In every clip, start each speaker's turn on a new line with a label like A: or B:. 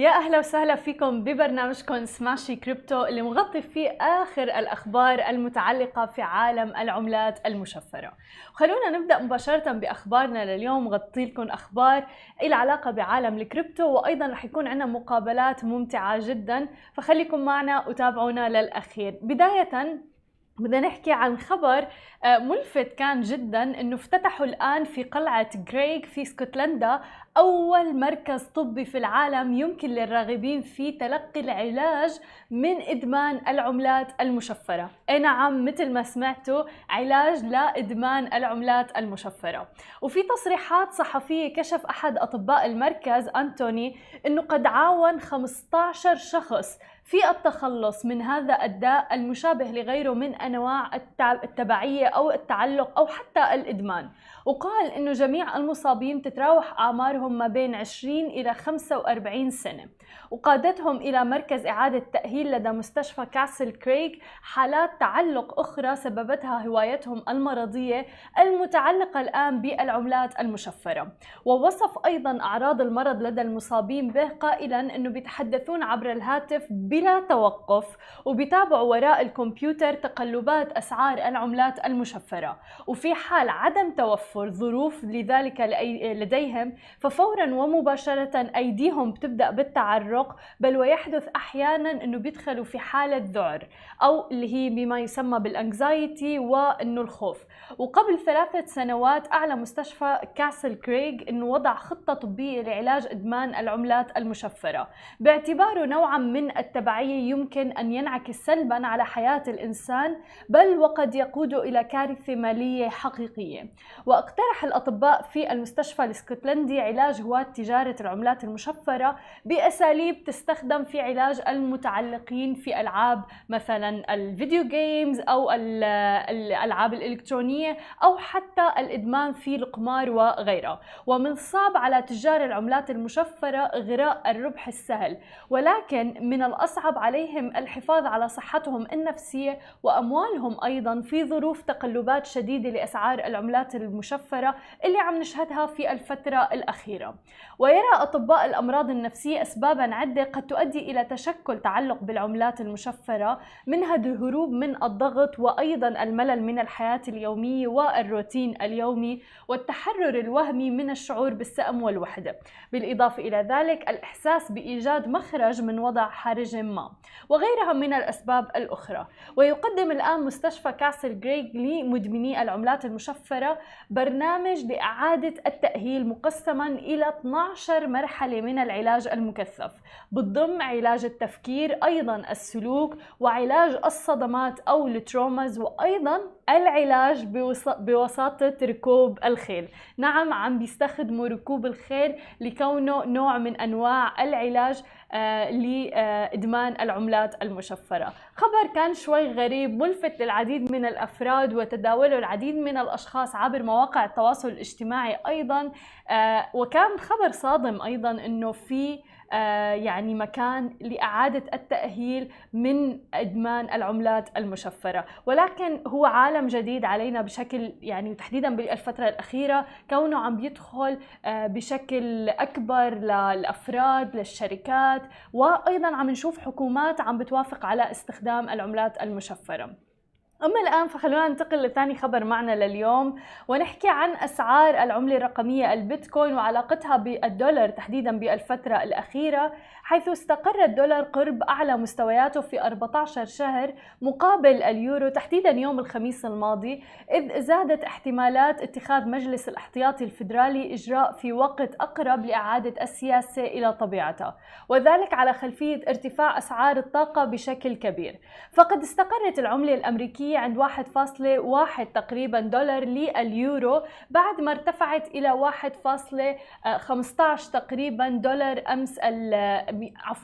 A: يا أهلا وسهلا فيكم ببرنامجكم سماشي كريبتو اللي مغطي فيه آخر الأخبار المتعلقة في عالم العملات المشفرة. وخلونا نبدأ مباشرة بأخبارنا لليوم. مغطي لكم أخبار إلى علاقة بعالم الكريبتو، وأيضا رح يكون عندنا مقابلات ممتعة جدا، فخليكم معنا وتابعونا للأخير. بداية بدنا نحكي عن خبر ملفت كان جدا، انه افتتحوا الان في قلعة غريغ في اسكتلندا اول مركز طبي في العالم يمكن للراغبين في تلقي العلاج من ادمان العملات المشفرة. اي نعم، مثل ما سمعتوا، علاج لادمان العملات المشفرة. وفي تصريحات صحفية كشف احد اطباء المركز انتوني انه قد عاون 15 شخص في التخلص من هذا الداء المشابه لغيره من أنواع التبعية أو التعلق أو حتى الإدمان. وقال إنه جميع المصابين تتراوح أعمارهم ما بين 20 إلى 45 سنة، وقادتهم إلى مركز إعادة تأهيل لدى مستشفى كاسل كريغ حالات تعلق أخرى سببتها هوايتهم المرضية المتعلقة الآن بالعملات المشفرة. ووصف أيضا أعراض المرض لدى المصابين به قائلا إنه بيتحدثون عبر الهاتف بلا توقف، وبيتابعوا وراء الكمبيوتر تقلبات أسعار العملات المشفرة، وفي حال عدم توفر ظروف لذلك لديهم ففورا ومباشرة أيديهم بتبدأ بالتعرق، بل ويحدث أحيانا أنه بيدخلوا في حالة ذعر أو اللي هي بما يسمى بالانكزايتي وأنه الخوف. وقبل 3 سنوات أعلن مستشفى كاسل كريغ أنه وضع خطة طبية لعلاج إدمان العملات المشفرة باعتباره نوعا من التبعية يمكن أن ينعكس سلبا على حياة الإنسان، بل وقد يقود إلى كارثة مالية حقيقية. واقترح الأطباء في المستشفى الاسكتلندي علاج هواة تجارة العملات المشفرة بأساليب تستخدم في علاج المتعلقين في ألعاب مثلا الفيديو جيمز أو الألعاب الإلكترونية أو حتى الإدمان في القمار وغيرها. ومن الصعب على تجار العملات المشفرة إغراء الربح السهل، ولكن من الأصعب عليهم الحفاظ على صحتهم النفسية وأموالهم أيضا في ظروف تقلبات شديدة لأسعار العملات المشفرة اللي عم نشهدها في الفترة الأخيرة. ويرى أطباء الأمراض النفسية أسبابا عدة قد تؤدي إلى تشكل تعلق بالعملات المشفرة، منها الهروب من الضغط وأيضا الملل من الحياة اليومية والروتين اليومي والتحرر الوهمي من الشعور بالسأم والوحدة، بالإضافة إلى ذلك الإحساس بإيجاد مخرج من وضع حرج ما وغيرها من الأسباب الأخرى. ويقدم الآن مستشفى كاسل كريغ لمدمني العملات المشفرة برنامج لإعادة التأهيل مقسما إلى 12 مرحلة من العلاج المكثف، بتضم علاج التفكير، أيضا السلوك، وعلاج الصدمات أو التروماز، وأيضا العلاج بوساطة ركوب الخيل. نعم، عم بيستخدموا ركوب الخيل لكونه نوع من أنواع العلاج لإدمان العملات المشفرة. خبر كان شوي غريب، ملفت للعديد من الأفراد وتداوله العديد من الأشخاص عبر مواقع التواصل الاجتماعي أيضا، وكان خبر صادم أيضا أنه في يعني مكان لإعادة التأهيل من إدمان العملات المشفرة. ولكن هو عالم جديد علينا بشكل يعني، وتحديدا بالفترة الأخيرة كونه عم بيدخل بشكل أكبر للأفراد للشركات، وأيضا عم نشوف حكومات عم بتوافق على استخدام العملات المشفرة. أما الآن فخلونا ننتقل لثاني خبر معنا لليوم، ونحكي عن أسعار العملة الرقمية البيتكوين وعلاقتها بالدولار تحديدا بالفترة الأخيرة، حيث استقر الدولار قرب أعلى مستوياته في 14 شهر مقابل اليورو تحديدا يوم الخميس الماضي، إذ زادت احتمالات اتخاذ مجلس الاحتياطي الفيدرالي إجراء في وقت أقرب لإعادة السياسة إلى طبيعتها، وذلك على خلفية ارتفاع أسعار الطاقة بشكل كبير. فقد استقرت العملة الأمريكية عند 1.1 تقريبا دولار لليورو بعد ما ارتفعت إلى 1.15 تقريبا دولار أمس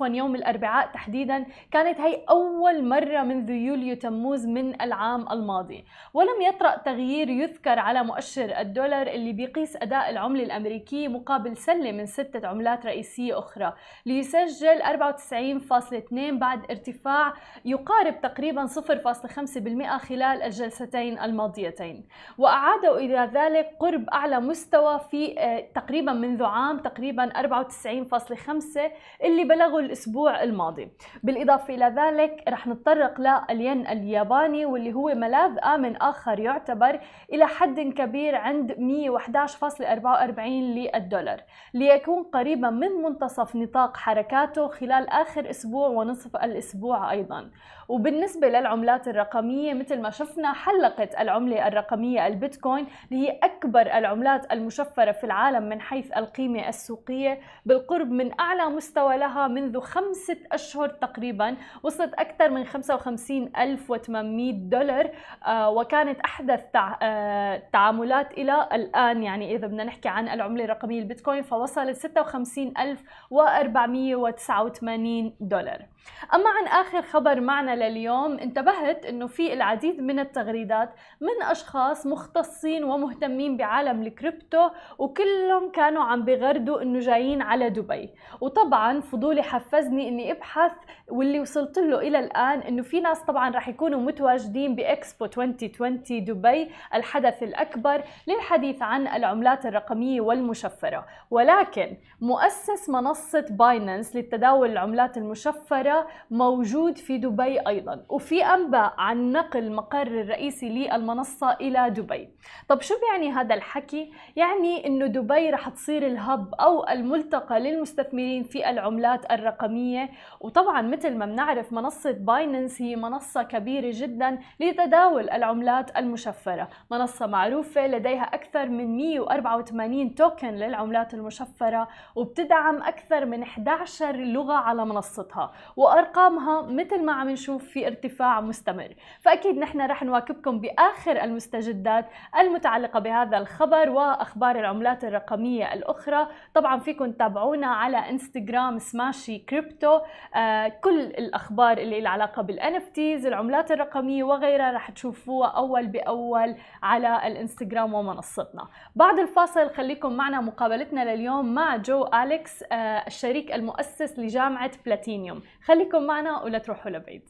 A: يوم الأربعاء تحديدا. كانت هي أول مرة منذ يوليو تموز من العام الماضي، ولم يطرأ تغيير يذكر على مؤشر الدولار اللي بيقيس أداء العملة الأمريكية مقابل سلة من 6 عملات رئيسية أخرى، ليسجل 94.2 بعد ارتفاع يقارب تقريبا 0.5% خلال الجلستين الماضيتين، وأعادوا إلى ذلك قرب أعلى مستوى في تقريبا منذ عام، تقريبا 94.5 اللي بلغوا الأسبوع الماضي. بالإضافة إلى ذلك رح نتطرق للين الياباني واللي هو ملاذ آمن آخر يعتبر إلى حد كبير عند 111.44 للدولار، ليكون قريبا من منتصف نطاق حركاته خلال آخر أسبوع ونصف الأسبوع أيضا. وبالنسبة للعملات الرقمية مثل ما شفنا، حلقت العملة الرقمية البيتكوين اللي هي أكبر العملات المشفرة في العالم من حيث القيمة السوقية بالقرب من أعلى مستوى لها منذ 5 أشهر تقريبا، وصلت أكثر من 55,800 دولار، وكانت أحدث تعاملات إلى الآن. يعني إذا بدنا نحكي عن العملة الرقمية البيتكوين فوصلت 56,489 دولار. أما عن آخر خبر معنا لليوم، انتبهت أنه في العديد من التغريدات من أشخاص مختصين ومهتمين بعالم الكريبتو، وكلهم كانوا عم بغردوا أنه جايين على دبي. وطبعا فضولي حفزني أني أبحث، واللي وصلت له إلى الآن أنه في ناس طبعا رح يكونوا متواجدين بإكسبو 2020 دبي، الحدث الأكبر للحديث عن العملات الرقمية والمشفرة. ولكن مؤسس منصة باينانس للتداول العملات المشفرة موجود في دبي أيضا، وفي أنباء عن نقل مقر الرئيسي للمنصة إلى دبي. طب شو بيعني هذا الحكي؟ يعني إنه دبي رح تصير الهب أو الملتقى للمستثمرين في العملات الرقمية. وطبعا مثل ما بنعرف منصة باينانس هي منصة كبيرة جدا لتداول العملات المشفرة، منصة معروفة لديها أكثر من 184 توكن للعملات المشفرة، وبتدعم أكثر من 11 لغة على منصتها، وأرقامها مثل ما عم نشوف في ارتفاع مستمر. فأكيد نحن رح نواكبكم بآخر المستجدات المتعلقة بهذا الخبر وأخبار العملات الرقمية الأخرى. طبعا فيكم تتابعونا على انستغرام سماشي كريبتو، كل الأخبار اللي لها علاقة بالNFTs، العملات الرقمية وغيرها رح تشوفوها أول بأول على الانستغرام ومنصتنا. بعد الفاصل خليكم معنا مقابلتنا لليوم مع جو أليكس، الشريك المؤسس لجامعة بلاتينيوم. خليكم معنا ولا تروحوا لبعيد.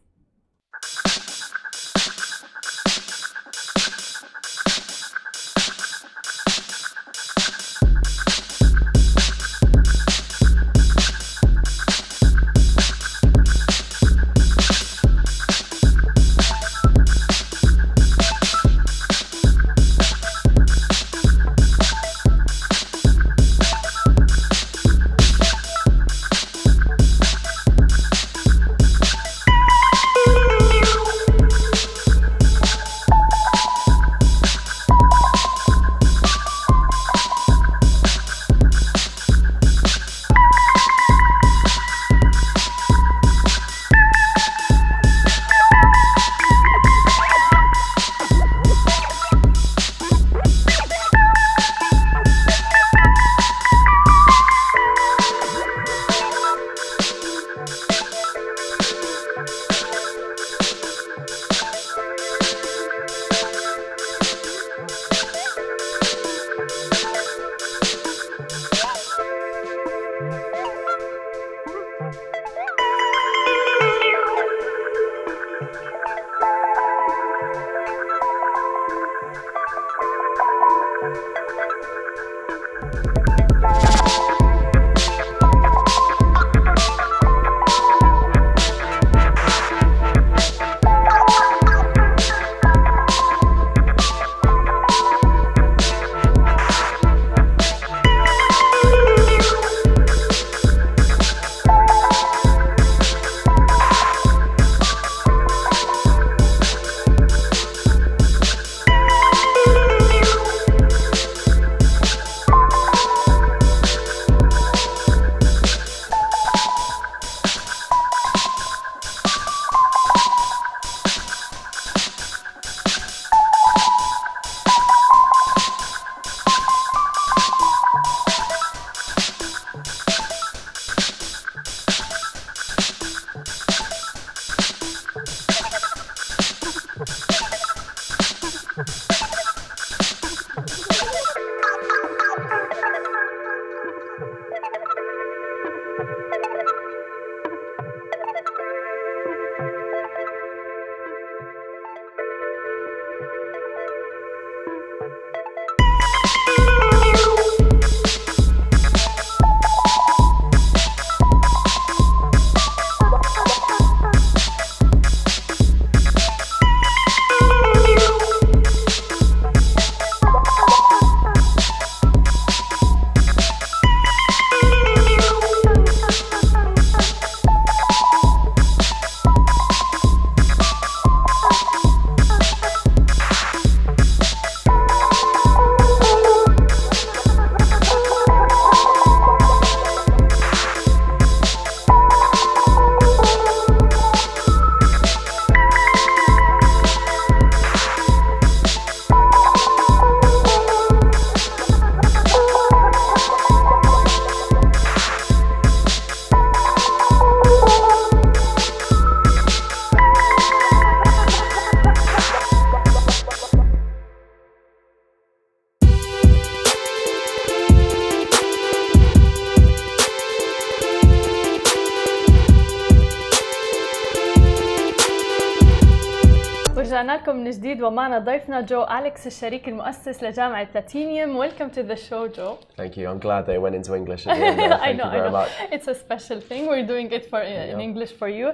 A: رجعنا لكم من جديد ومعنا ضيفنا جو أليكس الشريك المؤسس لجامعة بلاتينيوم. Welcome to the show, Joe.
B: Thank you. I'm glad they went into English at the end there. Thank you very much.
A: It's a special thing. We're doing it in English for you.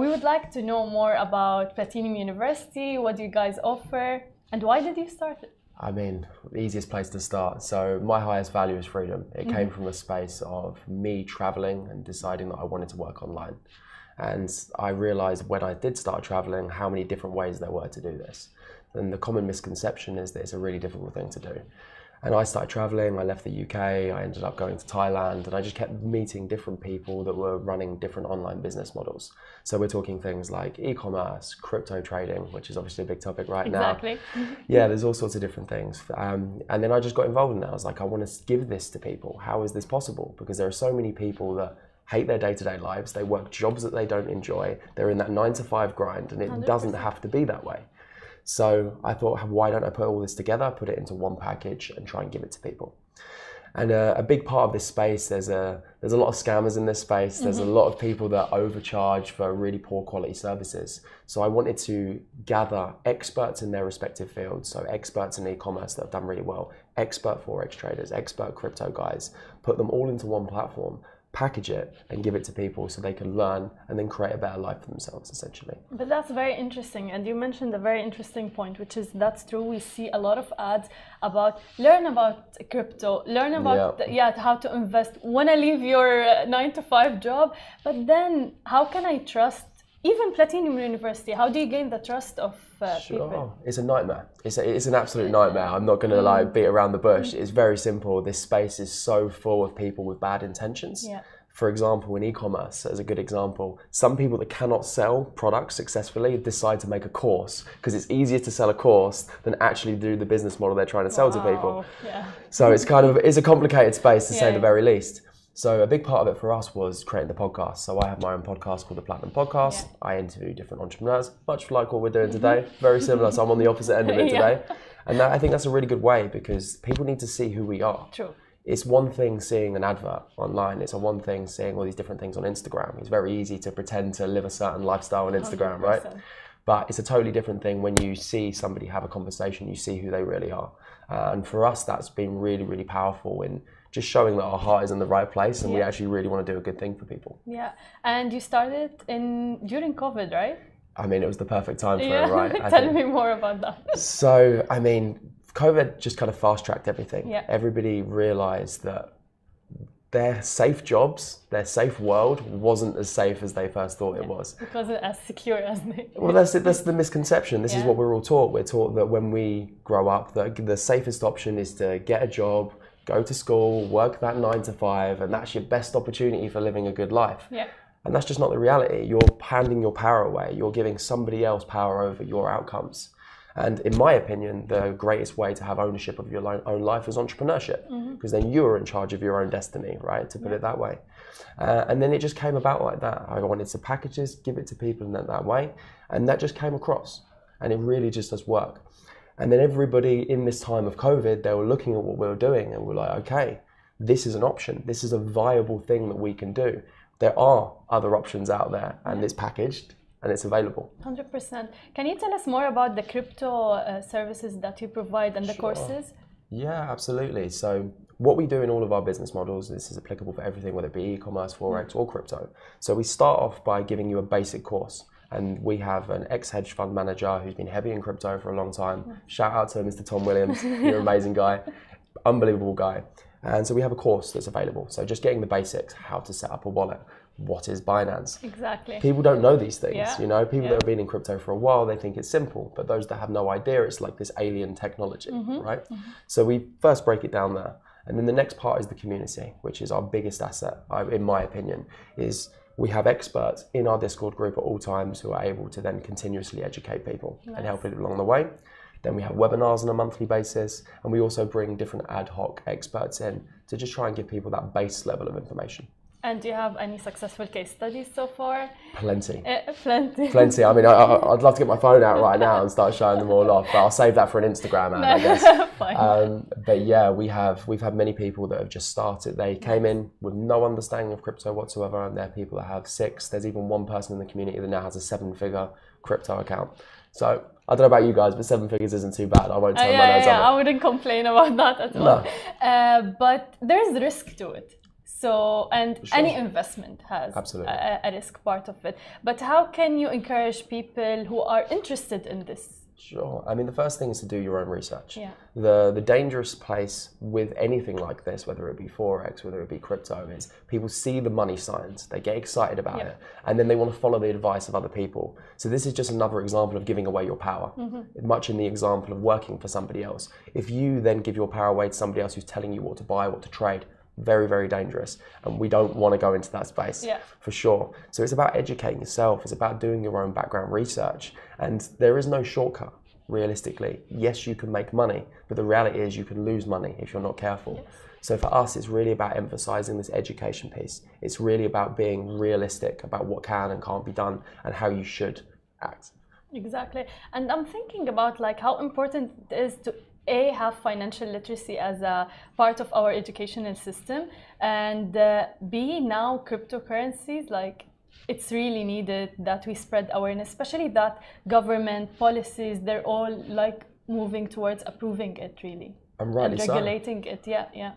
A: We would like to know more about Platinum University. What do you guys offer? And why did you start it?
B: I mean, the easiest place to start. So my highest value is freedom. It came from a space of me traveling and deciding that I wanted to work online. And I realized when I did start traveling how many different ways there were to do this. And the common misconception is that it's a really difficult thing to do. And I started traveling, I left the UK, I ended up going to Thailand, and I just kept meeting different people that were running different online business models. So we're talking things like e-commerce, crypto trading, which is obviously a big topic right now.
A: Exactly.
B: Yeah, there's all sorts of different things. And then I just got involved in that. I was like, I want to give this to people. How is this possible? Because there are so many people that hate their day-to-day lives. They work jobs that they don't enjoy. They're in that 9-to-5 grind, and it 100%. Doesn't have to be that way. So I thought, why don't I put all this together, put it into one package and try and give it to people? And a big part of this space, there's a lot of scammers in this space. There's a lot of people that overcharge for really poor quality services. So I wanted to gather experts in their respective fields. So experts in e-commerce that have done really well, expert Forex traders, expert crypto guys, put them all into one platform, package it and give it to people so they can learn and then create a better life for themselves, essentially.
A: But that's very interesting, and you mentioned a very interesting point, which is that's true. We see a lot of ads about learn about crypto, learn about how to invest, want to leave your 9-to-5 job, but then how can I trust even Platinum University? How do you gain the trust of people?
B: It's a nightmare. It's an absolute nightmare. I'm not going to beat around the bush. It's very simple. This space is so full of people with bad intentions.
A: Yeah.
B: For example, in e-commerce, as a good example, some people that cannot sell products successfully decide to make a course because it's easier to sell a course than actually do the business model they're trying to sell to people.
A: Yeah.
B: So it's a complicated space to say the very least. So a big part of it for us was creating the podcast. So I have my own podcast called the Platinum Podcast. Yeah. I interview different entrepreneurs, much like what we're doing today. Very similar. So I'm on the opposite end of it today. And I think that's a really good way because people need to see who we are.
A: True.
B: It's one thing seeing an advert online. It's one thing seeing all these different things on Instagram. It's very easy to pretend to live a certain lifestyle on Instagram, 100%. Right? But it's a totally different thing when you see somebody have a conversation, you see who they really are. And for us, that's been really, really powerful in just showing that our heart is in the right place and we actually really want to do a good thing for people.
A: Yeah, and you started during COVID, right?
B: I mean, it was the perfect time for it, right?
A: Tell me more about that.
B: So, I mean, COVID just kind of fast-tracked everything.
A: Yeah.
B: Everybody realized that their safe jobs, their safe world wasn't as safe as they first thought it was.
A: It wasn't as secure as they...
B: Well, that's the misconception. This is what we're all taught. We're taught that when we grow up, that the safest option is to get a job, go to school, work that 9-to-5, and that's your best opportunity for living a good life.
A: Yeah.
B: And that's just not the reality. You're handing your power away. You're giving somebody else power over your outcomes. And in my opinion, the greatest way to have ownership of your own life is entrepreneurship, because then you are in charge of your own destiny, right? To put it that way. And then it just came about like that. I wanted to package this, give it to people in that way. And that just came across. And it really just does work. And then everybody in this time of COVID, they were looking at what we were doing and we're like, okay, this is an option. This is a viable thing that we can do. There are other options out there and it's packaged and it's available.
A: 100%. Can you tell us more about the crypto services that you provide and the courses?
B: Yeah, absolutely. So what we do in all of our business models, this is applicable for everything, whether it be e-commerce, Forex or crypto. So we start off by giving you a basic course. And we have an ex-hedge fund manager who's been heavy in crypto for a long time. Shout out to Mr. Tom Williams. You're an amazing guy. Unbelievable guy. And so we have a course that's available. So just getting the basics, how to set up a wallet. What is Binance?
A: Exactly.
B: People don't know these things, you know. People that have been in crypto for a while, they think it's simple. But those that have no idea, it's like this alien technology, right? So we first break it down there. And then the next part is the community, which is our biggest asset, in my opinion, is we have experts in our Discord group at all times who are able to then continuously educate people and help it along the way. Then we have webinars on a monthly basis, and we also bring different ad hoc experts in to just try and give people that base level of information.
A: And do you have any successful case studies so far?
B: Plenty.
A: Plenty.
B: I mean, I'd love to get my phone out right now and start showing them all off, but I'll save that for an Instagram ad, I guess.
A: Fine.
B: But yeah, we've had many people that have just started. They came in with no understanding of crypto whatsoever, and they're people that have 6. There's even one person in the community that now has a 7-figure crypto account. So I don't know about you guys, but 7 figures isn't too bad. I won't turn my nose
A: I
B: on it.
A: wouldn't complain about that at all. But there's risk to it. So, and any investment has a risk part of it. But how can you encourage people who are interested in this?
B: Sure. I mean, the first thing is to do your own research.
A: Yeah.
B: The dangerous place with anything like this, whether it be Forex, whether it be crypto, is people see the money signs, they get excited about it, and then they want to follow the advice of other people. So this is just another example of giving away your power, much in the example of working for somebody else. If you then give your power away to somebody else who's telling you what to buy, what to trade, very, very dangerous. And we don't want to go into that space for sure. So it's about educating yourself. It's about doing your own background research. And there is no shortcut, realistically. Yes, you can make money, but the reality is you can lose money if you're not careful. Yes. So for us, it's really about emphasizing this education piece. It's really about being realistic about what can and can't be done and how you should act. Exactly.
A: And I'm thinking about like how important it is to have financial literacy as a part of our educational system, and B, now cryptocurrencies, like it's really needed that we spread awareness, especially that government policies, they're all like moving towards approving it really.
B: And rightly
A: and regulating it,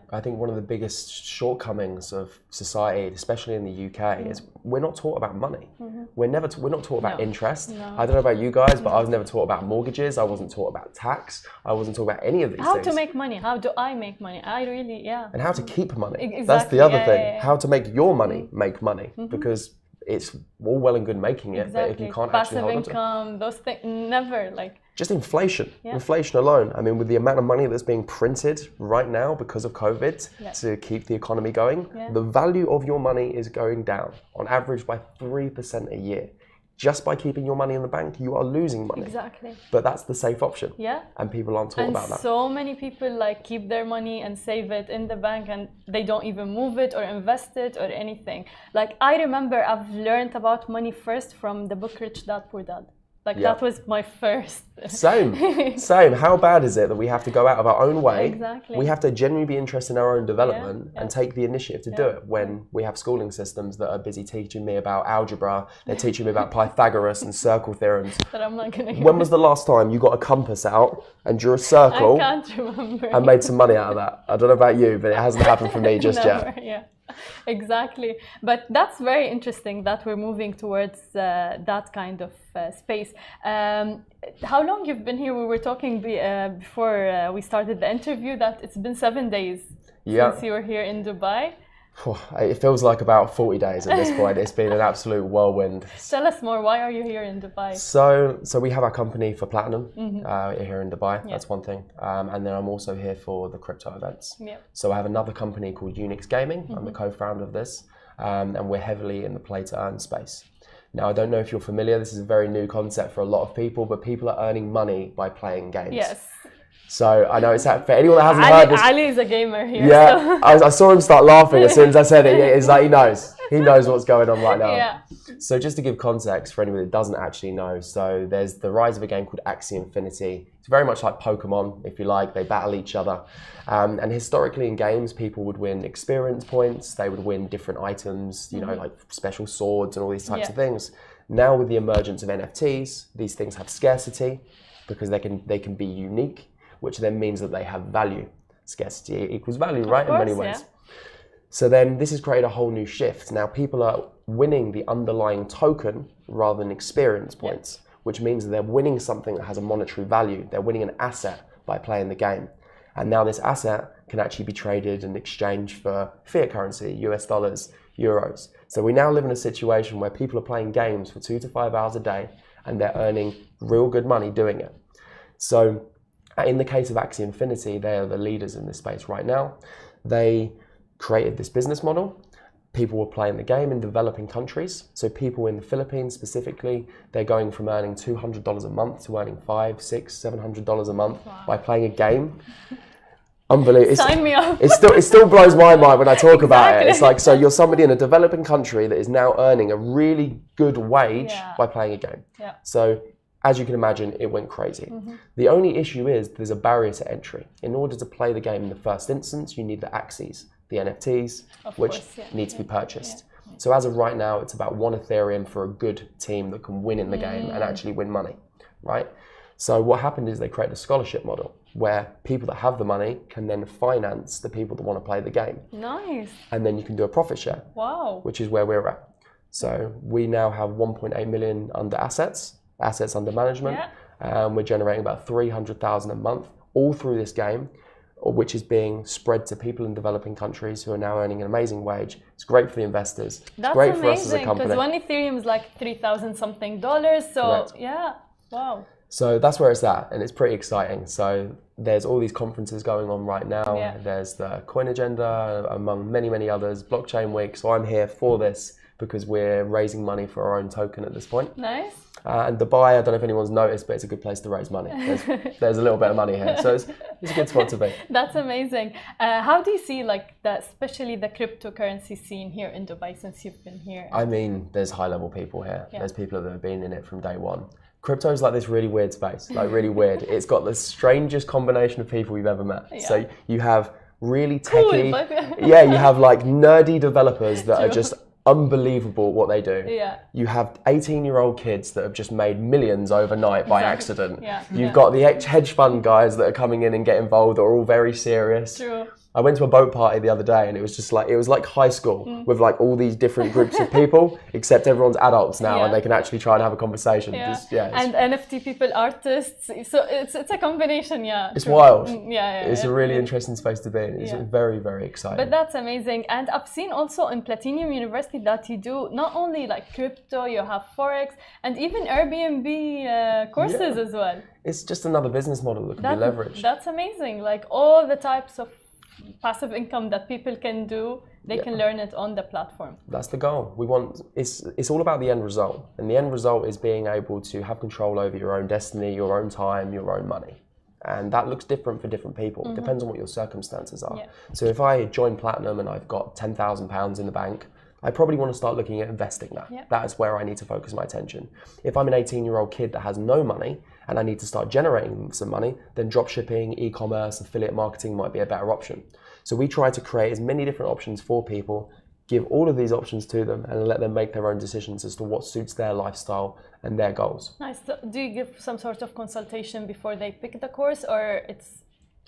B: I think one of the biggest shortcomings of society, especially in the UK, is we're not taught about money. We're not taught about interest. I don't know about you guys, but I was never taught about mortgages. I wasn't taught about tax. I wasn't taught about any of these things.
A: How to make money? How do I make money? I really,
B: And how to keep money.
A: Exactly.
B: That's the other thing. How to make your money make money, because it's all well and good making it, but if you can't actually hold on to it.
A: Passive income, those things, never like.
B: Just inflation, inflation alone. I mean, with the amount of money that's being printed right now because of COVID to keep the economy going, the value of your money is going down on average by 3% a year. Just by keeping your money in the bank, you are losing money.
A: Exactly.
B: But that's the safe option.
A: Yeah.
B: And people aren't taught about that.
A: And so many people like keep their money and save it in the bank and they don't even move it or invest it or anything. Like I remember I've learned about money first from the book Rich Dad Poor Dad. Like that was my first.
B: Same. How bad is it that we have to go out of our own way?
A: Exactly.
B: We have to genuinely be interested in our own development and take the initiative to do it when we have schooling systems that are busy teaching me about algebra, they're teaching me about Pythagoras and circle theorems.
A: But I'm not gonna
B: When was the last time you got a compass out and drew a circle
A: I can't remember.
B: and made some money out of that? I don't know about you, but it hasn't happened for me just yet.
A: Yeah. Exactly, but that's very interesting that we're moving towards that kind of space. How long you've been here? We were talking before we started the interview that it's been 7 days since you were here in Dubai.
B: It feels like about 40 days at this point. It's been an absolute whirlwind.
A: Tell us more. Why are you here in Dubai?
B: So we have our company for Platinum here in Dubai. That's one thing. And then I'm also here for the crypto events. So I have another company called Unix Gaming. I'm the co-founder of this. And we're heavily in the play to earn space. Now, I don't know if you're familiar. This is a very new concept for a lot of people, but people are earning money by playing games.
A: Yes.
B: So I know it's for anyone that hasn't heard this.
A: Ali is a gamer here.
B: Yeah, I saw him start laughing as soon as I said it. It's like he knows what's going on right now.
A: Yeah.
B: So just to give context for anyone that doesn't actually know, so there's the rise of a game called Axie Infinity. It's very much like Pokemon, if you like. They battle each other. And historically in games, people would win experience points. They would win different items, you know, like special swords and all these types of things. Now with the emergence of NFTs, these things have scarcity because they can be unique, which then means that they have value. Scarcity equals value, right? In many ways. Yeah. So then this has created a whole new shift. Now people are winning the underlying token rather than experience points, which means that they're winning something that has a monetary value. They're winning an asset by playing the game. And now this asset can actually be traded and exchanged for fiat currency, US dollars, euros. So we now live in a situation where people are playing games for 2 to 5 hours a day and they're earning real good money doing it. So in the case of Axie Infinity, they are the leaders in this space right now. They created this business model. People were playing the game in developing countries. So people in the Philippines specifically, they're going from earning $200 a month to earning $500, $600, $700 a month by playing a game. Unbelievable.
A: Sign me up.
B: It still blows my mind when I talk about it. It's like, so you're somebody in a developing country that is now earning a really good wage by playing a game. Yeah. So as you can imagine, it went crazy. The only issue is there's a barrier to entry. In order to play the game in the first instance, you need the Axies, the NFTs, which need to be purchased. So as of right now, it's about 1 Ethereum for a good team that can win in the game and actually win money, right? So what happened is they created a scholarship model where people that have the money can then finance the people that want to play the game.
A: Nice.
B: And then you can do a profit share.
A: Wow.
B: Which is where we're at. So we now have 1.8 million under assets under management. Yeah. We're generating about 300,000 a month all through this game, which is being spread to people in developing countries who are now earning an amazing wage. It's great for the investors.
A: That's
B: great
A: amazing,
B: for us as a company.
A: Because one Ethereum is like $3,000 something. So
B: correct.
A: Yeah, wow.
B: So that's where it's at, and it's pretty exciting. So there's all these conferences going on right now. Yeah. There's the Coin Agenda, among many, many others, Blockchain Week. So I'm here for this because we're raising money for our own token at this point.
A: Nice.
B: And Dubai, I don't know if anyone's noticed, but it's a good place to raise money. There's a little bit of money here, so it's a good spot to be.
A: That's amazing. How do you see especially the cryptocurrency scene here in Dubai since you've been here?
B: I mean, there's high-level people here. Yeah. There's people that have been in it from day one. Crypto is like this really weird space, like really weird. It's got the strangest combination of people you've ever met. Yeah. So you have really techie, yeah, you have like nerdy developers that are just unbelievable what they do. Yeah. You have 18-year-old kids that have just made millions overnight by accident. Yeah. You've got the hedge fund guys that are coming in and get involved that are all very serious. True. I went to a boat party the other day and it was just like, it was like high school with like all these different groups of people, except everyone's adults now and they can actually try and have a conversation.
A: Yeah. And NFT people, artists. So it's a combination, yeah.
B: It's wild. It's a really interesting space to be in. It's very, very exciting.
A: But that's amazing. And I've seen also in Platinum University that you do not only like crypto, you have Forex and even Airbnb courses as well.
B: It's just another business model that can be leveraged.
A: That's amazing. Like all the types of passive income that people can do, they can learn it on the platform. That's
B: the goal. We want, it's all about the end result. And the end result is being able to have control over your own destiny, your own time, your own money. And that looks different for different people. It depends on what your circumstances are. Yeah. So if I join Platinum and I've got £10,000 in the bank, I probably want to start looking at investing that. Yeah. That is where I need to focus my attention. If I'm an 18-year-old kid that has no money and I need to start generating some money, then dropshipping, e-commerce, affiliate marketing might be a better option. So we try to create as many different options for people, give all of these options to them and let them make their own decisions as to what suits their lifestyle and their goals.
A: Nice. So do you give some sort of consultation before they pick the course, or it's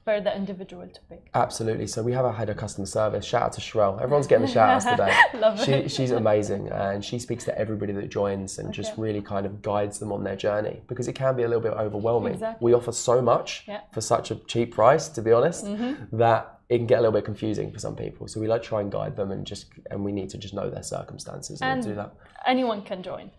A: for the individual to pick?
B: Absolutely. So we have a head of customer service. Shout out to Shrell. Everyone's getting the shout outs today.
A: Love it.
B: She's amazing and she speaks to everybody that joins and just really kind of guides them on their journey, because it can be a little bit overwhelming. Exactly. We offer so much for such a cheap price, to be honest, that it can get a little bit confusing for some people. So we like to try and guide them and we need to just know their circumstances and do that.
A: Anyone can join.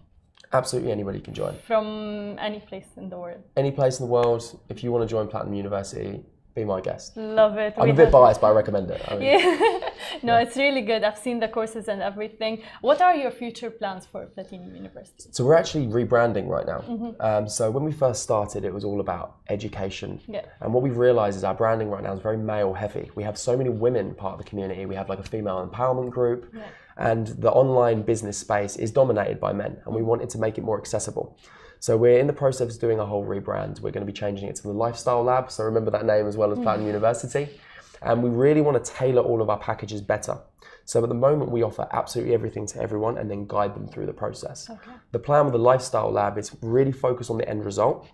B: Absolutely anybody can join.
A: From any place in the world.
B: Any place in the world. If you want to join Platinum University, be my guest.
A: Love it.
B: I'm a bit biased, but I recommend it.
A: It's really good. I've seen the courses and everything. What are your future plans for Platinum University?
B: So we're actually rebranding right now. So when we first started, it was all about education. Yeah. And what we've realized is our branding right now is very male heavy. We have so many women part of the community. We have like a female empowerment group. Yeah. And the online business space is dominated by men. And we wanted to make it more accessible. So we're in the process of doing a whole rebrand. We're going to be changing it to the Lifestyle Lab. So remember that name as well as Platinum University. And we really want to tailor all of our packages better. So at the moment, we offer absolutely everything to everyone and then guide them through the process. Okay. The plan with the Lifestyle Lab is really focus on the end result,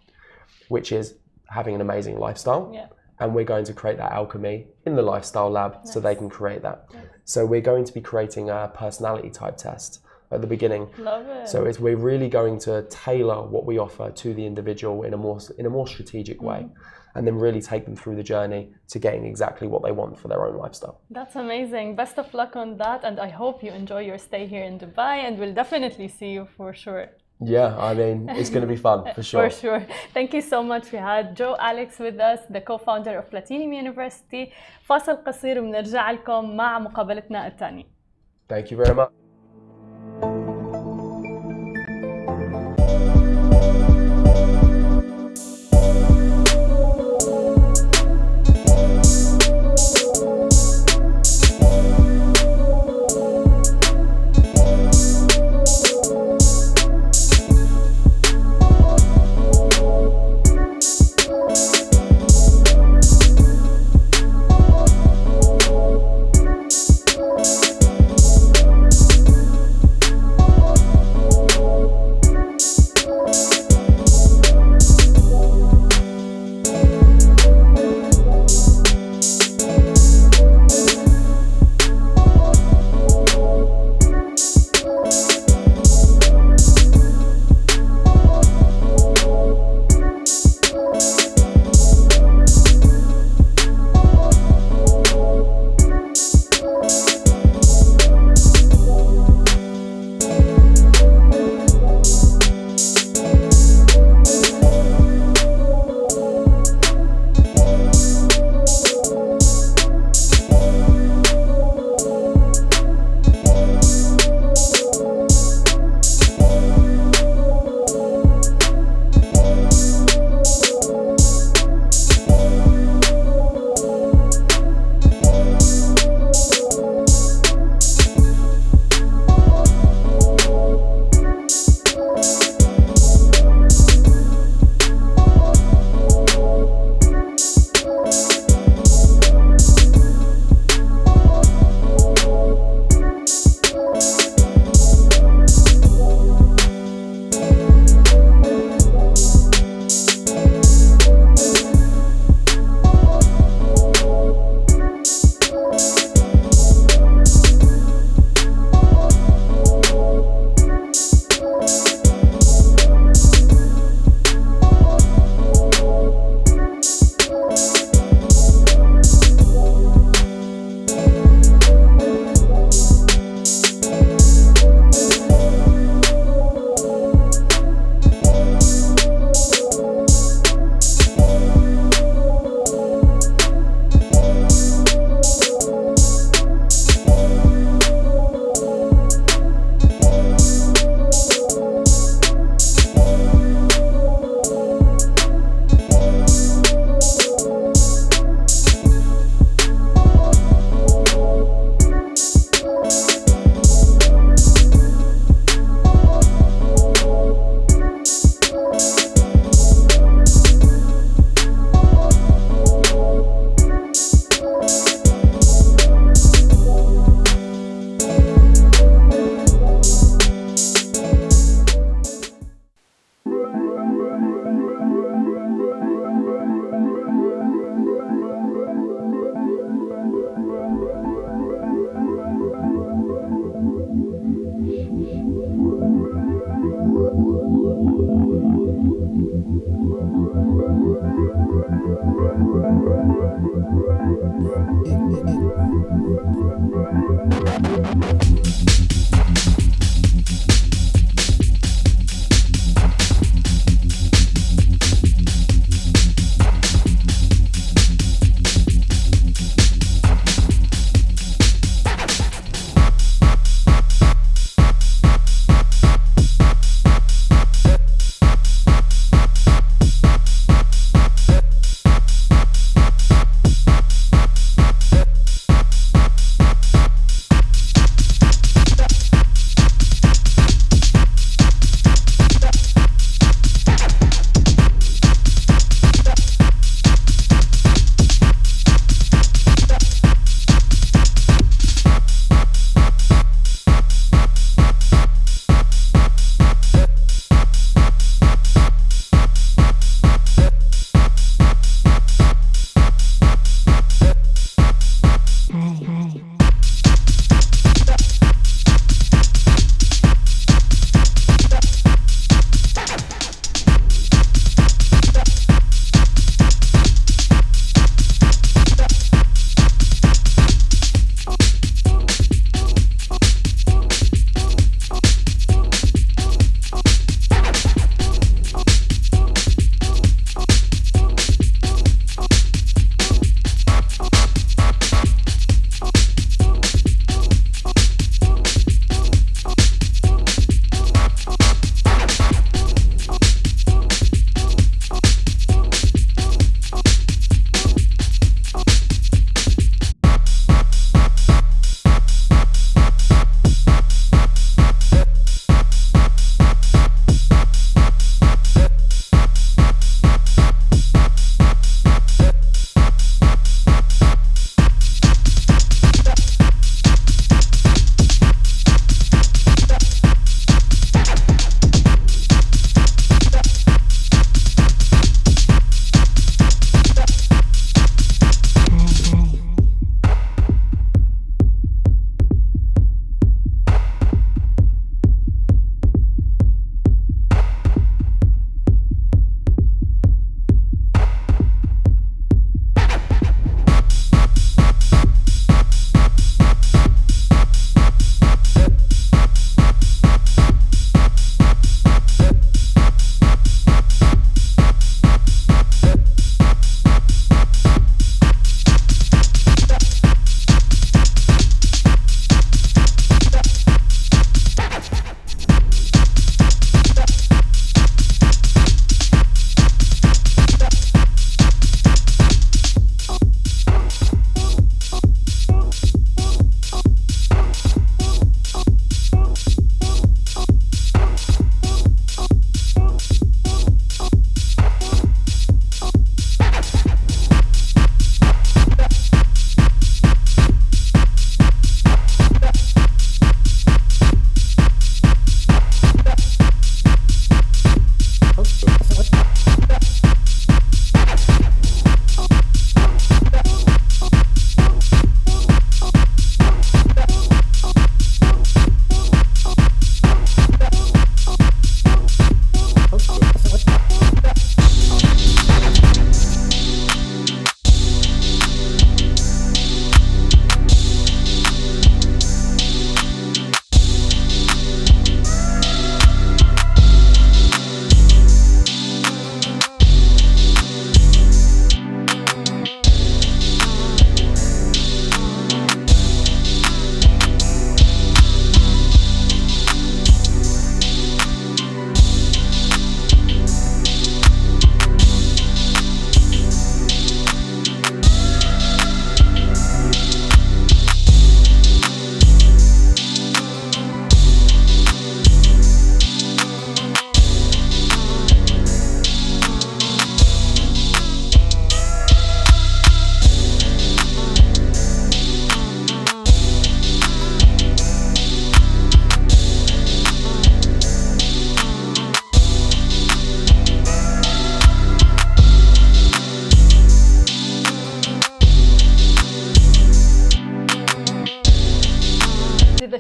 B: which is having an amazing lifestyle. Yeah. And we're going to create that alchemy in the Lifestyle Lab so they can create that. Yes. So we're going to be creating a personality type test at the beginning.
A: Love it.
B: So we're really going to tailor what we offer to the individual in a more strategic way, and then really take them through the journey to getting exactly what they want for their own lifestyle.
A: That's amazing. Best of luck on that, and I hope you enjoy your stay here in Dubai, and we'll definitely see you for sure.
B: Yeah, I mean, it's going to be fun for sure.
A: For sure. Thank you so much. We had Joe Alex with us, the co-founder of Platinum University. فاصل قصير وبنرجع لكم مع مقابلتنا الثانية.
B: Thank you very much.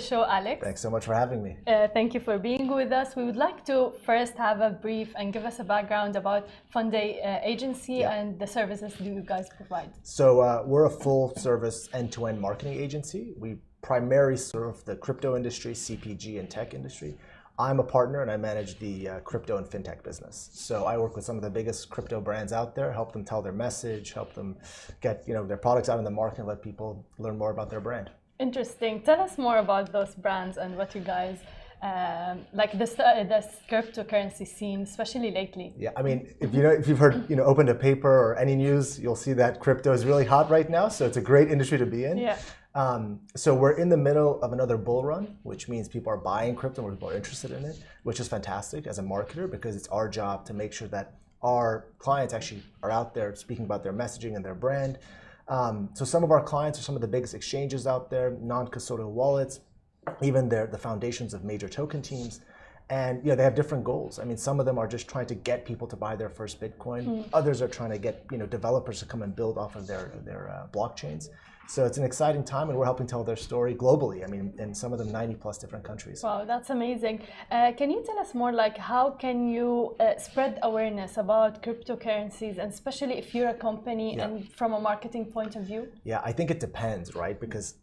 A: show, Alex.
C: Thanks so much for having me.
A: Thank you for being with us. We would like to first have a brief and give us a background about Funday Agency and the services that you guys provide.
C: So we're a full service end-to-end marketing agency. We primarily serve the crypto industry, CPG and tech industry. I'm a partner and I manage the crypto and fintech business. So I work with some of the biggest crypto brands out there, help them tell their message, help them get their products out in the market and let people learn more about their brand.
A: Interesting. Tell us more about those brands and what you guys like the cryptocurrency scene, especially lately.
C: Yeah, I mean, if you've heard, opened a paper or any news, you'll see that crypto is really hot right now. So it's a great industry to be in.
A: Yeah.
C: So we're in the middle of another bull run, which means people are buying crypto and people are interested in it, which is fantastic as a marketer because it's our job to make sure that our clients actually are out there speaking about their messaging and their brand. So some of our clients are some of the biggest exchanges out there, non-custodial wallets, even the foundations of major token teams. And they have different goals. I mean, some of them are just trying to get people to buy their first Bitcoin. Others are trying to get developers to come and build off of their blockchains. So it's an exciting time, and we're helping tell their story globally. I mean, in some of them 90 plus different countries.
A: Wow, that's amazing. Can you tell us more, like, how can you spread awareness about cryptocurrencies, and especially if you're a company and from a marketing point of view?
C: Yeah, I think it depends, right? Because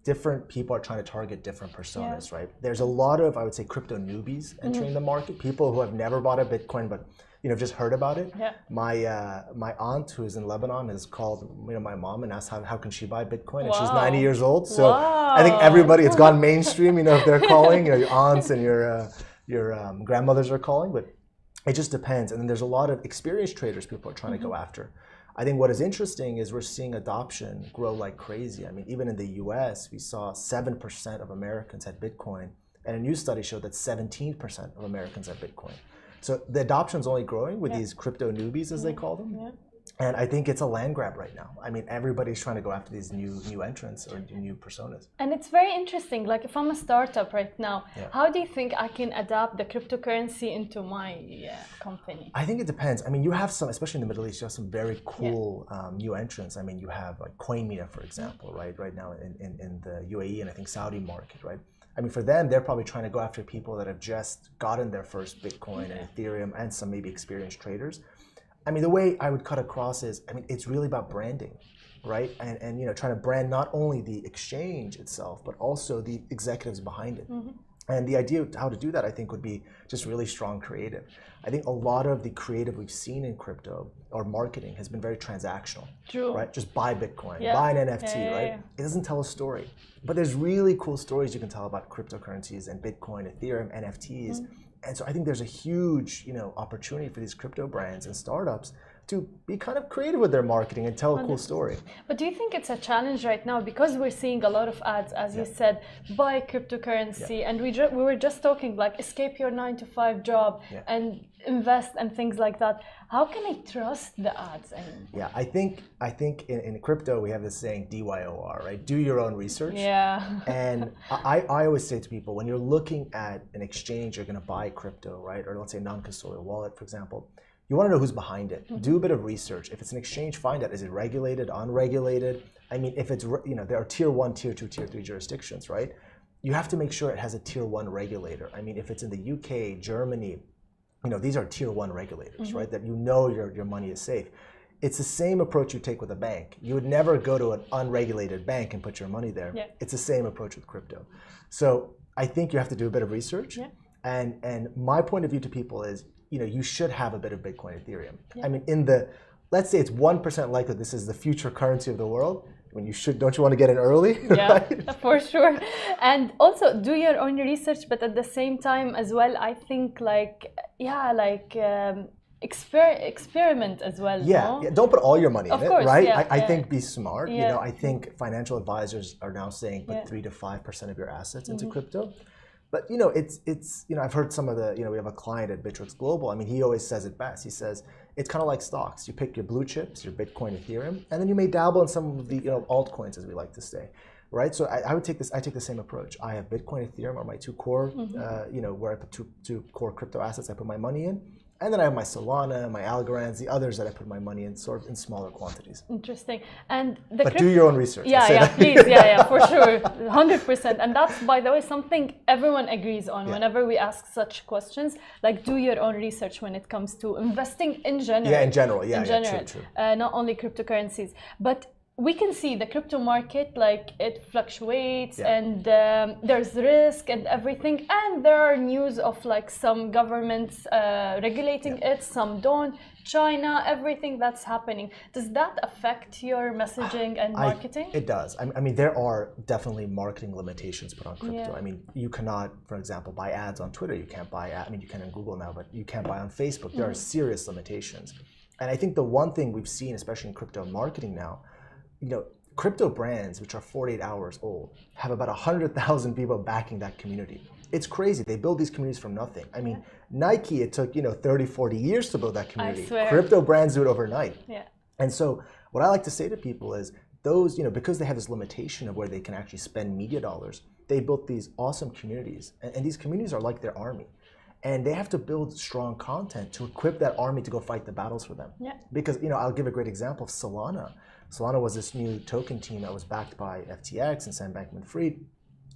C: different people are trying to target different personas, right? There's a lot of, I would say, crypto newbies entering the market, people who have never bought a Bitcoin, but just heard about it.
A: Yeah.
C: My aunt, who's in Lebanon, has called my mom and asked how can she buy Bitcoin, and she's 90 years old. So I think everybody, it's gone mainstream. If they're calling, your aunts and your grandmothers are calling, but it just depends. And then there's a lot of experienced traders people are trying to go after. I think what is interesting is we're seeing adoption grow like crazy. I mean, even in the US, we saw 7% of Americans had Bitcoin, and a new study showed that 17% of Americans have Bitcoin. So the adoption is only growing with these crypto newbies, as they call them. And I think it's a land grab right now. I mean, everybody's trying to go after these new entrants or new personas.
A: And it's very interesting. Like, if I'm a startup right now, how do you think I can adapt the cryptocurrency into my company?
C: I think it depends. I mean, you have some, especially in the Middle East, you have some very cool new entrants. I mean, you have like Coinmina, for example, right now in the UAE and I think Saudi market, right? I mean, for them, they're probably trying to go after people that have just gotten their first Bitcoin and Ethereum and some maybe experienced traders. I mean, the way I would cut across is, I mean, it's really about branding, right? And trying to brand not only the exchange itself, but also the executives behind it. And the idea of how to do that, I think, would be just really strong creative. I think a lot of the creative we've seen in crypto or marketing has been very transactional.
A: True.
C: Right? Just buy Bitcoin, buy an NFT, right? It doesn't tell a story. But there's really cool stories you can tell about cryptocurrencies and Bitcoin, Ethereum, NFTs. And so I think there's a huge, opportunity for these crypto brands and startups to be kind of creative with their marketing and tell a cool story.
A: But do you think it's a challenge right now, because we're seeing a lot of ads, as you said, buy cryptocurrency, and we were just talking like escape your 9-to-5 job and invest and things like that. How can I trust the ads anymore?
C: Yeah, I think in crypto we have this saying DYOR, right? Do your own research.
A: Yeah.
C: And I always say to people, when you're looking at an exchange, you're going to buy crypto, right? Or let's say a non-custodial wallet, for example. You want to know who's behind it. Do a bit of research. If it's an exchange, find out, is it regulated, unregulated? I mean, if it's, there are tier 1, tier 2, tier 3 jurisdictions, right? You have to make sure it has a tier 1 regulator. I mean, if it's in the UK, Germany, these are tier 1 regulators, right? That your money is safe. It's the same approach you take with a bank. You would never go to an unregulated bank and put your money there. Yeah. It's the same approach with crypto. So I think you have to do a bit of research. Yeah. And my point of view to people is, you should have a bit of Bitcoin, Ethereum. Yeah. I mean, let's say it's 1% likely this is the future currency of the world. When don't you want to get in early?
A: Yeah, right? For sure. And also do your own research, but at the same time as well, I think experiment as well.
C: Yeah, yeah, don't put all your money in it, right? I think be smart.
A: Yeah.
C: I think financial advisors are now saying put 3 to 5% of your assets into crypto. But I've heard some of we have a client at Bitrix Global. I mean, he always says it best. He says it's kind of like stocks. You pick your blue chips, your Bitcoin, Ethereum, and then you may dabble in some of the altcoins, as we like to say, right? So I take the same approach. I have Bitcoin, Ethereum are my two core, where I put two core crypto assets I put my money in. And then I have my Solana, my Algorands, the others that I put my money in sort of in smaller quantities.
A: Interesting. And
C: but do your own research.
A: Yeah, please. Yeah, for sure. 100%. And that's, by the way, something everyone agrees on whenever we ask such questions. Like, do your own research when it comes to investing in general.
C: Yeah, in general. Yeah, true.
A: Not only cryptocurrencies. But we can see the crypto market, like, it fluctuates and there's risk and everything. And there are news of like some governments regulating it, some don't. China, everything that's happening. Does that affect your messaging and marketing?
C: It does. I mean, there are definitely marketing limitations put on crypto. Yeah. I mean, you cannot, for example, buy ads on Twitter. You can't buy ads. I mean, you can on Google now, but you can't buy on Facebook. There are serious limitations. And I think the one thing we've seen, especially in crypto marketing now, crypto brands, which are 48 hours old, have about 100,000 people backing that community. It's crazy. They build these communities from nothing. I mean, Nike, it took 30, 40 years to build that community.
A: I swear.
C: Crypto brands do it overnight.
A: Yeah.
C: And so what I like to say to people is those, because they have this limitation of where they can actually spend media dollars, they built these awesome communities. And these communities are like their army. And they have to build strong content to equip that army to go fight the battles for them.
A: Yeah.
C: Because, you know, I'll give a great example of Solana. Solana was this new token team that was backed by FTX and Sam Bankman-Fried.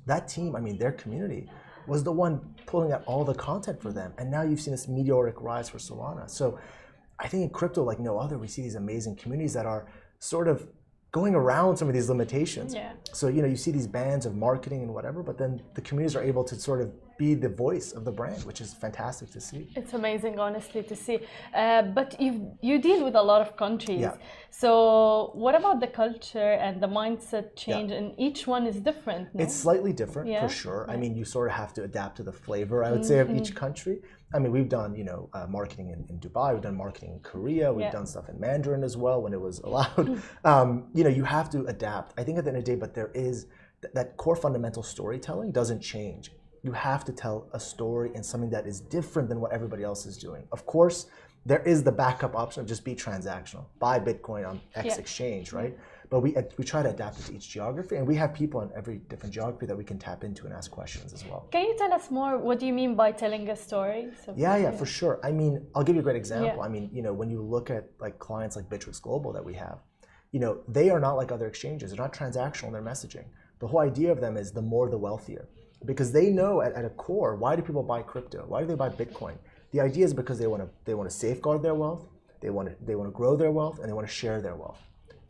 C: That team, I mean, their community was the one pulling out all the content for them. And now you've seen this meteoric rise for Solana. So I think in crypto, like no other, we see these amazing communities that are sort of going around some of these limitations.
A: Yeah.
C: So, you know, you see these bands of marketing and whatever, but then the communities are able to sort of be the voice of the brand, which is fantastic to see.
A: It's amazing, honestly, to see. But you deal with a lot of countries.
C: Yeah.
A: So what about the culture and the mindset change? And each one is different, no?
C: It's slightly different,
A: Yeah.
C: for sure. I mean, you sort of have to adapt to the flavor, I would say, of each country. I mean, we've done, you know, marketing in Dubai, we've done marketing in Korea, we've done stuff in Mandarin as well when it was allowed. You know, you have to adapt. I think at the end of the day, but there is that core fundamental storytelling doesn't change. You have to tell a story in something that is different than what everybody else is doing. Of course, there is the backup option of just be transactional, buy Bitcoin on X exchange, right? But we try to adapt it to each geography, and we have people in every different geography that we can tap into and ask questions as well.
A: Can you tell us more? What do you mean by telling a story? So,
C: Yeah, for sure. I mean, I'll give you a great example.
A: Yeah.
C: I mean, you know, when you look at like clients like Bitrix Global that we have, you know, they are not like other exchanges. They're not transactional in their messaging. The whole idea of them is the more the wealthier. Because they know at a core, why do people buy crypto? Why do they buy Bitcoin? The idea is because they want to safeguard their wealth, they want to grow their wealth, and they want to share their wealth.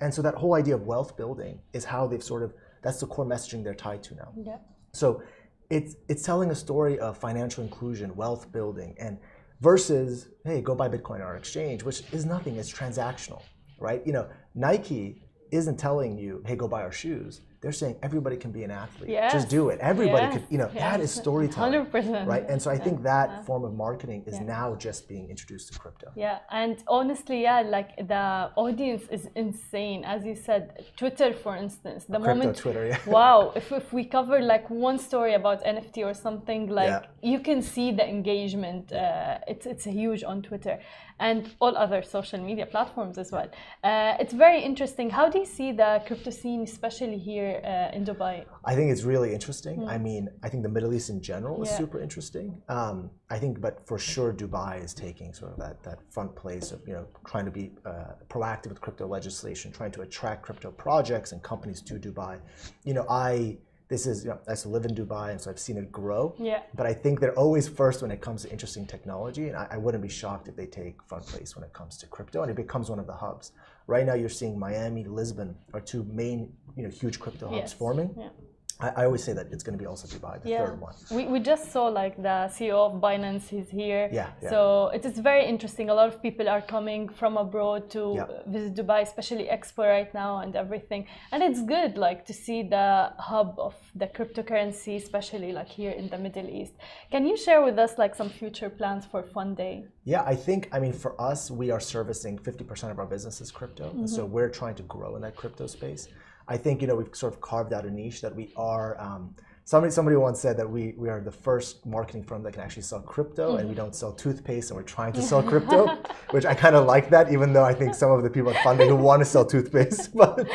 C: And so that whole idea of wealth building is how they've sort of, that's the core messaging they're tied to now.
A: Yeah.
C: So it's telling a story of financial inclusion, wealth building, and versus, hey, go buy Bitcoin on our exchange, which is nothing, it's transactional, right? You know, Nike isn't telling you, hey, go buy our shoes. They're saying everybody can be an athlete.
A: Yes.
C: Just do it. Everybody
A: Yes.
C: can, you know, that is storytelling.
A: 100%.
C: Right? And so I think that form of marketing is now just being introduced to crypto.
A: Yeah, and honestly, yeah, like the audience is insane. As you said, Twitter, for instance, the
C: Crypto
A: moment,
C: Twitter, yeah.
A: wow, if we cover like one story about NFT or something, like you can see the engagement. It's huge on Twitter and all other social media platforms as well. It's very interesting. How do you see the crypto scene, especially here in Dubai?
C: I think it's really interesting. I mean, I think the Middle East in general is super interesting. I think, but for sure, Dubai is taking sort of that front place of, you know, trying to be proactive with crypto legislation, trying to attract crypto projects and companies to Dubai. You know, I used to live in Dubai, and so I've seen it grow.
A: Yeah.
C: But I think they're always first when it comes to interesting technology, and I wouldn't be shocked if they take front place when it comes to crypto, and it becomes one of the hubs. Right now, you're seeing Miami, Lisbon are two main, you know, huge crypto hubs forming.
A: Yeah.
C: I always say that it's going to be also Dubai, the third one.
A: We just saw like the CEO of Binance, he's here.
C: Yeah.
A: So it is very interesting. A lot of people are coming from abroad to visit Dubai, especially Expo right now and everything. And it's good like to see the hub of the cryptocurrency, especially like here in the Middle East. Can you share with us like some future plans for Fun Day?
C: Yeah, I mean, for us, we are servicing 50% of our business is crypto. And so we're trying to grow in that crypto space. I think, you know, we've sort of carved out a niche that we are, somebody once said that we are the first marketing firm that can actually sell crypto, and we don't sell toothpaste, and we're trying to sell crypto, which I kind of like that, even though I think some of the people at Fund who want to sell toothpaste, but,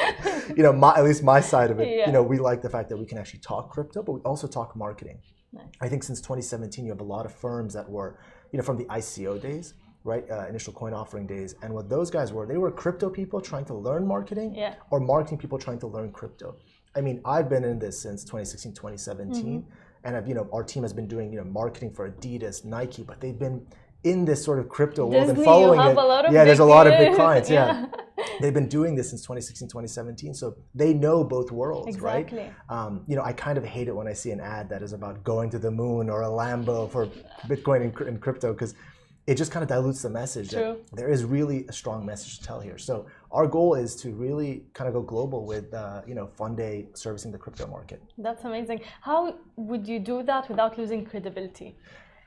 C: you know, at least my side of it, you know, we like the fact that we can actually talk crypto, but we also talk marketing.
A: Nice.
C: I think since 2017, you have a lot of firms that were, you know, from the ICO days, right, initial coin offering days, and what those guys were, they were crypto people trying to learn marketing, or marketing people trying to learn crypto. I mean, I've been in this since 2016, 2017, and I've, you know, our team has been doing, you know, marketing for Adidas, Nike, but they've been in this sort of crypto world and following it. There's a lot of big clients. They've been doing this since 2016, 2017, so they know both worlds, right? You know, I kind of hate it when I see an ad that is about going to the moon or a Lambo for Bitcoin and crypto, because it just kind of dilutes the message. That there is really a strong message to tell here. So our goal is to really kind of go global with, you know, Fun Day servicing the crypto market.
A: That's amazing. How would you do that without losing credibility?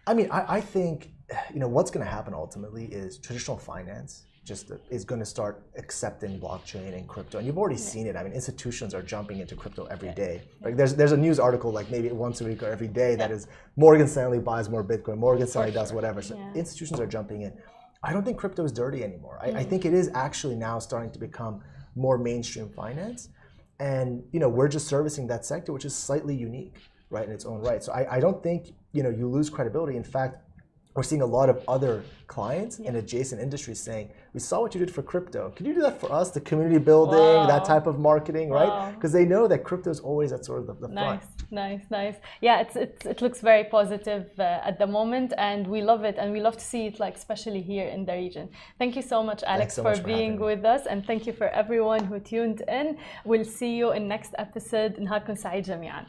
C: I mean, I think, you know, what's going to happen ultimately is traditional finance just is going to start accepting blockchain and crypto. And you've already seen it. I mean, institutions are jumping into crypto every day. Like there's a news article like maybe once a week or every day that is Morgan Stanley buys more Bitcoin, Morgan Stanley does whatever. So institutions are jumping in. I don't think crypto is dirty anymore. I think it is actually now starting to become more mainstream finance. And, you know, we're just servicing that sector, which is slightly unique, right, in its own right. So I don't think, you know, you lose credibility. In fact, we're seeing a lot of other clients in adjacent industries saying, we saw what you did for crypto. Can you do that for us? The community building, that type of marketing, right? Because they know that crypto is always at sort of the front.
A: Nice. Yeah, it looks very positive at the moment, and we love it, and we love to see it, like especially here in the region. Thank you so much, Alex, for being with us, and thank you for everyone who tuned in. We'll see you in next episode. نهاركم سعيد جميعا.